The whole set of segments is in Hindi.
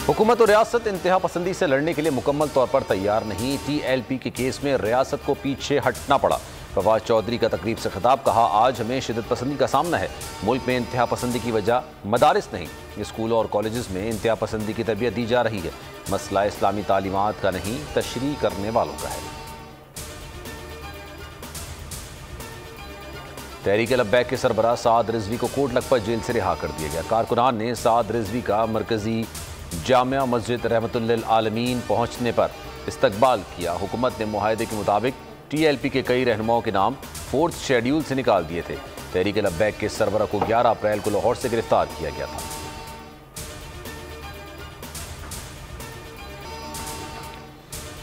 हुकूमत और रियासत इंतहा पसंदी से लड़ने के लिए मुकम्मल तौर पर तैयार नहीं। TLP के केस में रियासत को पीछे हटना पड़ा। फवाद चौधरी का तकरीब से खिताब, कहा आज हमें शिद्दत पसंदी का सामना है। मुल्क में इंतहा पसंदी की वजह मदारिस नहीं, स्कूलों और कॉलेजेस में इंतहा पसंदी की तरबियत दी जा रही है। मसला इस्लामी तालीमात का नहीं, तशरीह करने वालों का है। तहरीक लब्बैक के सरबराह साद रिजवी को कोट लखपत जेल से रिहा कर दिया गया। कारकुनान ने साद रिजवी का मरकजी जामिया मस्जिद रहमतुल्लिल आलमीन पहुंचने पर इस्तकबाल किया। हुकूमत ने मुआहदे के मुताबिक TLP के कई रहनुमाओं के नाम 4th शेड्यूल से निकाल दिए थे। तहरीक लब्बैक के सरबराह को 11 अप्रैल को लाहौर से गिरफ्तार किया गया था।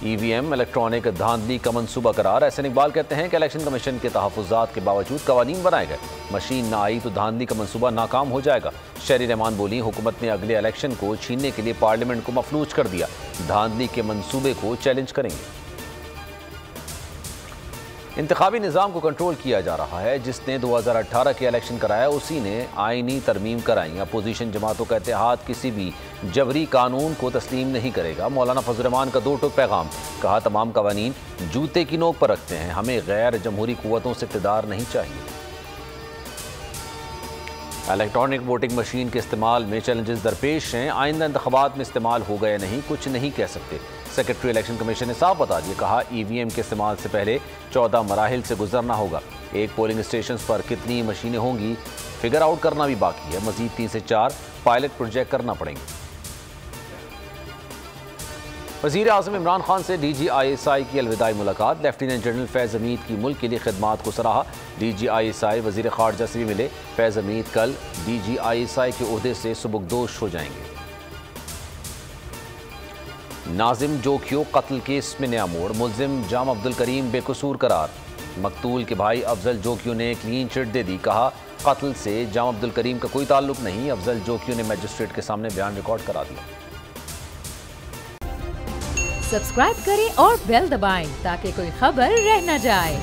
EVM इलेक्ट्रॉनिक धांधली का मंसूबा करार। एहसन इकबाल कहते हैं कि इलेक्शन कमीशन के तहफ़्फ़ुज़ात के बावजूद कवानीन बनाए गए, मशीन ना आई तो धांधली का मंसूबा नाकाम हो जाएगा। शहरी रहमान बोली, हुकूमत ने अगले इलेक्शन को छीनने के लिए पार्लियामेंट को मफलूज कर दिया। धांधली के मंसूबे को चैलेंज करेंगे। इंतखाबी निज़ाम को कंट्रोल किया जा रहा है। जिसने 2018 के इलेक्शन कराया उसी ने आईनी तरमीम कराई। अपोजिशन जमातों का इत्तेहाद किसी भी जबरी कानून को तस्लीम नहीं करेगा। मौलाना फजल रहमान का 2 टूक पैगाम, कहा तमाम कवानीन जूते की नोक पर रखते हैं, हमें गैर जमहूरी कुव्वतों से इक़्तिदार नहीं चाहिए। इलेक्ट्रॉनिक वोटिंग मशीन के इस्तेमाल में चैलेंजेस दरपेश हैं। आइंदा इंतखाबात में इस्तेमाल हो गए नहीं, कुछ नहीं कह सकते। सेक्रेटरी इलेक्शन कमीशन ने साफ बता दिया, कहा EVM के इस्तेमाल से पहले 14 मराहिल से गुजरना होगा। एक पोलिंग स्टेशन पर कितनी मशीनें होंगी फिगर आउट करना भी बाकी है। मजीद 3 से 4 पायलट प्रोजेक्ट करना पड़ेंगे। वज़ीर आज़म इमरान खान से DG-ISI की अलविदाई मुलाकात। लेफ्टिनेंट जनरल फैज़ हमीद की मुल्क के लिए खिदमात को सराहा। DG-ISI वज़ीर ख़ारजा से भी मिले। फैज़ हमीद कल DG-ISI के ओहदे से सुबुकदोश हो जाएंगे। नाजिम जोकियो कत्ल केस में नया मोड़। मुल्जिम जाम अब्दुल करीम बेकसूर करार। मकतूल के भाई अफजल जोकियो ने क्लीन चिट दे दी। कहा कत्ल से जाम अब्दुल करीम का कोई ताल्लुक नहीं। अफजल जोकियो ने मजिस्ट्रेट के सामने बयान रिकॉर्ड करा दिया। सब्सक्राइब करें और बेल दबाएं ताकि कोई खबर रह न जाए।